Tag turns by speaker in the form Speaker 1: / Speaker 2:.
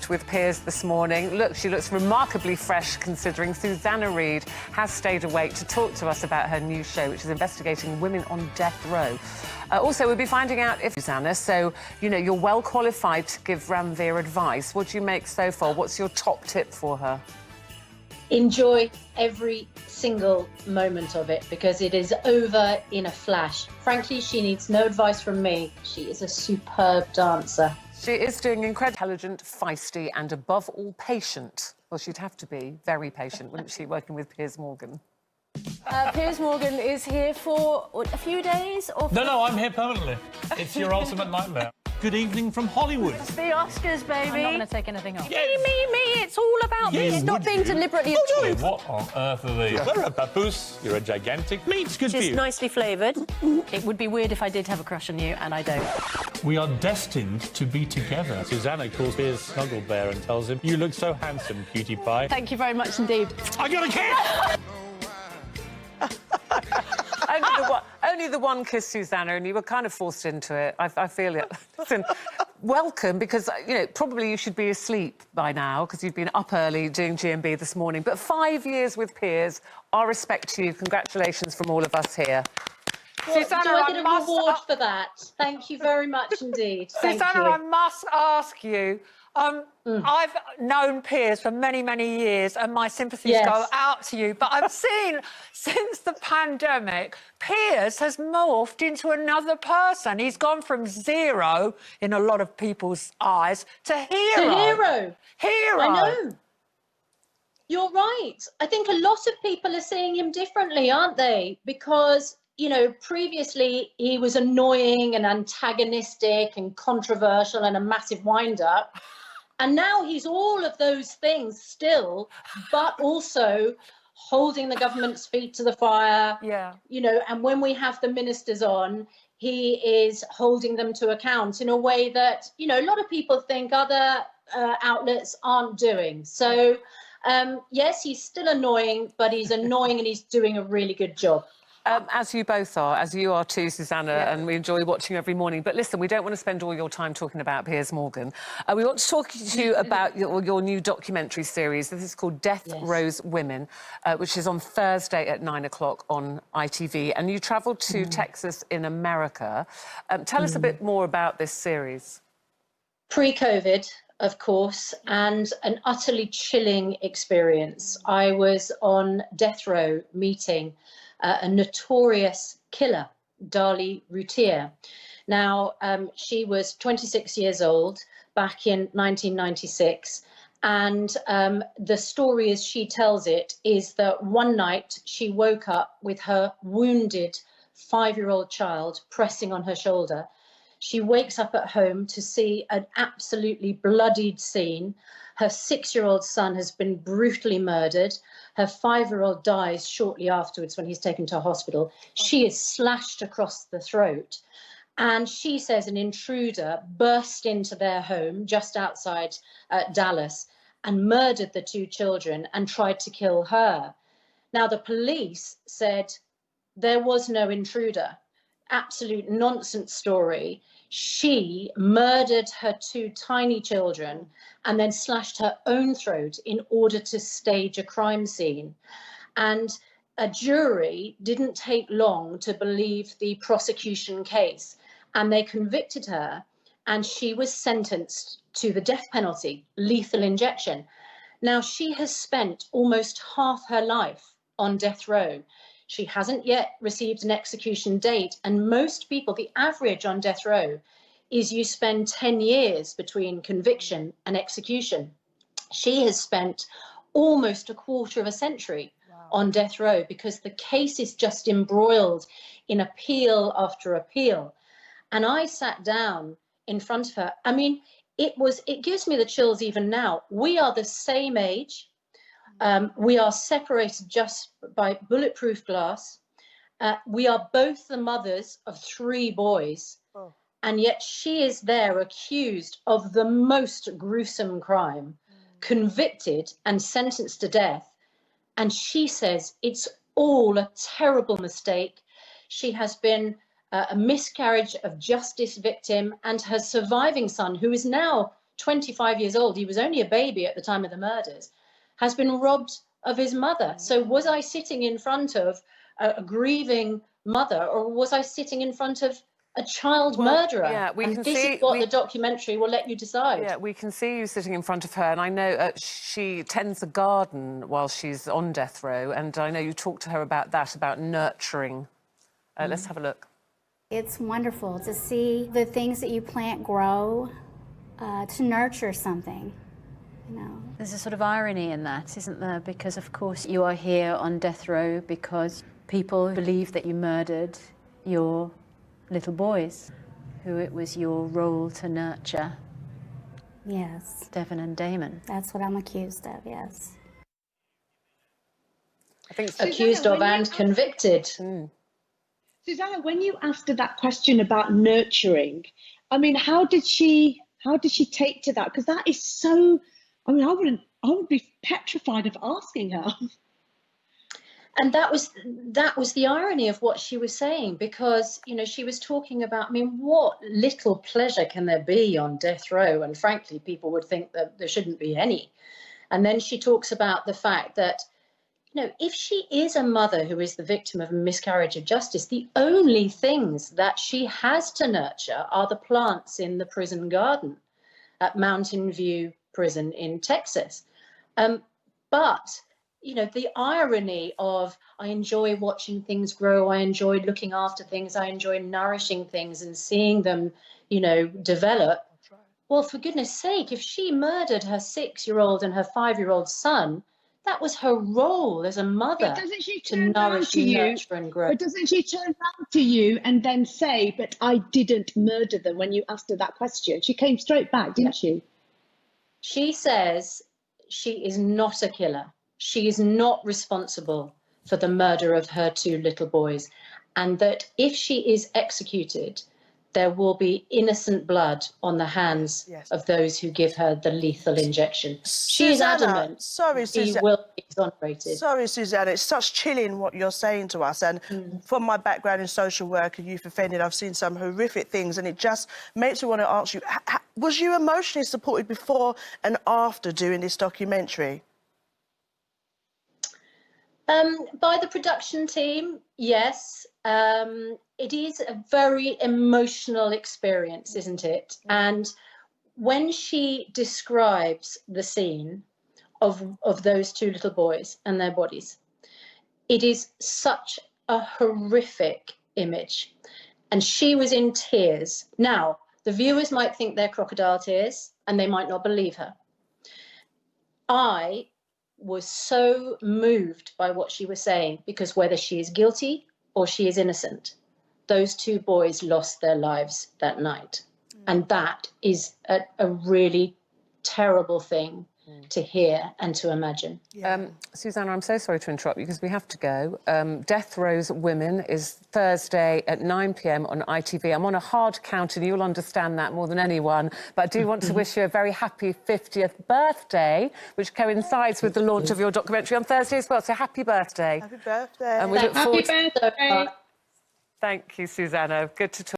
Speaker 1: looked with Piers this morning. Look, she looks remarkably fresh considering Susanna Reid has stayed awake to talk to us about her new show, which is investigating women on death row. Also, we'll be finding out if Susanna, so, you know, you're well qualified to give Ranveer advice. What do you make so far? What's your top tip for her?
Speaker 2: Enjoy every single moment of it because it is over in a flash. Frankly, she needs no advice from me. She is a superb dancer.
Speaker 1: She is doing incredibly intelligent, feisty and, above all, patient. Well, she'd have to be very patient, wouldn't she, working with Piers Morgan?
Speaker 3: Piers Morgan is here for a few days? Or
Speaker 4: No, I'm here permanently. It's your ultimate nightmare. Good evening from Hollywood.
Speaker 3: It's the Oscars, baby. I'm not going to take anything off.
Speaker 4: Yes.
Speaker 3: Me. It's all about me. Stop being deliberately obtuse.
Speaker 4: What on earth are these? You're a papoose. You're a gigantic. Meat's good for
Speaker 3: It's
Speaker 4: you.
Speaker 3: nicely flavoured. It would be weird if I did have a crush on you, and I don't.
Speaker 4: We are destined to be together. Susanna calls Piers Snuggle Bear and tells him, "You look so handsome, cutie pie."
Speaker 3: Thank you very much indeed.
Speaker 4: I got a kiss!
Speaker 1: Only the one kiss, Susanna, and you were kind of forced into it. I feel it. Listen, welcome, because, you know, probably you should be asleep by now because you've been up early doing GMB this morning. But 5 years with Piers, our respect to you. Congratulations from all of us here.
Speaker 2: Well, Susanna, do I get a reward for that? Thank you very much indeed.
Speaker 5: Susanna, I must ask you, I've known Piers for many, many years and my sympathies go out to you, but I've seen since the pandemic, Piers has morphed into another person. He's gone from zero, in a lot of people's eyes, to hero.
Speaker 2: To hero.
Speaker 5: Hero.
Speaker 2: I know. You're right. I think a lot of people are seeing him differently, aren't they? Because, you know, previously he was annoying and antagonistic and controversial and a massive wind-up. And now he's all of those things still, but also holding the government's feet to the fire.
Speaker 5: Yeah.
Speaker 2: You know, and when we have the ministers on, he is holding them to account in a way that, you know, a lot of people think other outlets aren't doing. So, yes, he's still annoying, but he's annoying and he's doing a really good job.
Speaker 1: As you both are, as you are too, Susanna, and we enjoy watching you every morning. But listen, we don't want to spend all your time talking about Piers Morgan. We want to talk to you about your new documentary series. This is called Death Row's Women, which is on Thursday at 9 o'clock on ITV. And you travelled to Texas in America. Tell us a bit more about this series.
Speaker 2: Pre-COVID, of course, and an utterly chilling experience. I was on death row meeting a notorious killer, Dali Routier. Now, she was 26 years old back in 1996, and the story as she tells it is that one night she woke up with her wounded 5-year-old child pressing on her shoulder. She wakes up at home to see an absolutely bloodied scene. Her 6-year-old son has been brutally murdered. Her 5-year-old dies shortly afterwards when he's taken to hospital. She is slashed across the throat. And she says an intruder burst into their home just outside Dallas and murdered the 2 children and tried to kill her. Now, the police said there was no intruder. Absolute nonsense story. She murdered her 2 tiny children and then slashed her own throat in order to stage a crime scene. And a jury didn't take long to believe the prosecution case, and they convicted her, and she was sentenced to the death penalty, lethal injection. Now, she has spent almost half her life on death row. She hasn't yet received an execution date, and most people, the average on death row is you spend 10 years between conviction and execution. She has spent almost a quarter of a century on death row because the case is just embroiled in appeal after appeal. And I sat down in front of her. I mean, it gives me the chills even now. We are the same age. We are separated just by bulletproof glass. We are both the mothers of 3 boys. And yet she is there accused of the most gruesome crime, convicted and sentenced to death. And she says it's all a terrible mistake. She has been a miscarriage of justice victim, and her surviving son, who is now 25 years old, he was only a baby at the time of the murders, has been robbed of his mother. So was I sitting in front of a grieving mother, or was I sitting in front of a child murderer?
Speaker 1: Yeah,
Speaker 2: This is what the documentary will let you decide.
Speaker 1: Yeah, we can see you sitting in front of her, and I know she tends the garden while she's on death row, and I know you talked to her about that, about nurturing. Let's have a look.
Speaker 6: It's wonderful to see the things that you plant grow, to nurture something, you know.
Speaker 7: There's a sort of irony in that, isn't there? Because, of course, you are here on death row because people believe that you murdered your little boys, who it was your role to nurture.
Speaker 6: Yes.
Speaker 7: Devon and Damon.
Speaker 6: That's what I'm accused of, yes.
Speaker 1: I think
Speaker 2: accused of and convicted.
Speaker 8: Susanna, when you asked her that question about nurturing, I mean, how did she take to that? Because that is so, I mean, I would be petrified of asking her.
Speaker 2: And that was the irony of what she was saying, because, you know, she was talking about, I mean, what little pleasure can there be on death row? And frankly, people would think that there shouldn't be any. And then she talks about the fact that, you know, if she is a mother who is the victim of a miscarriage of justice, the only things that she has to nurture are the plants in the prison garden at Mountain View Prison in Texas. But you know, the irony of, I enjoy watching things grow, I enjoy looking after things, I enjoy nourishing things and seeing them, you know, develop. Well, for goodness sake, if she murdered her 6-year-old and her 5-year-old son, that was her role as a mother to nourish and nurture and grow.
Speaker 8: But doesn't she turn around to you and then say, but I didn't murder them, when you asked her that question? She came straight back, didn't she?
Speaker 2: She says she is not a killer. She is not responsible for the murder of her 2 little boys, and that if she is executed, there will be innocent blood on the hands of those who give her the lethal injection. She is adamant he will be exonerated.
Speaker 9: Sorry, Susanna, it's such chilling what you're saying to us. And from my background in social work and youth offending, I've seen some horrific things, and it just makes me want to ask you, was you emotionally supported before and after doing this documentary?
Speaker 2: By the production team, yes. It is a very emotional experience, isn't it? And when she describes the scene of those 2 little boys and their bodies, it is such a horrific image. And she was in tears. Now, the viewers might think they're crocodile tears and they might not believe her. I was so moved by what she was saying, because whether she is guilty or she is innocent, those 2 boys lost their lives that night. And that is a really terrible thing to hear and to imagine.
Speaker 1: Susanna, I'm so sorry to interrupt you because we have to go. Death Row's Women is Thursday at 9 p.m. on ITV. I'm on a hard count and you'll understand that more than anyone, but I do want to wish you a very happy 50th birthday, which coincides with the launch of your documentary on Thursday as well. So happy birthday.
Speaker 9: Happy birthday.
Speaker 1: And we look forward
Speaker 2: Happy birthday.
Speaker 1: Thank you, Susanna. Good to talk.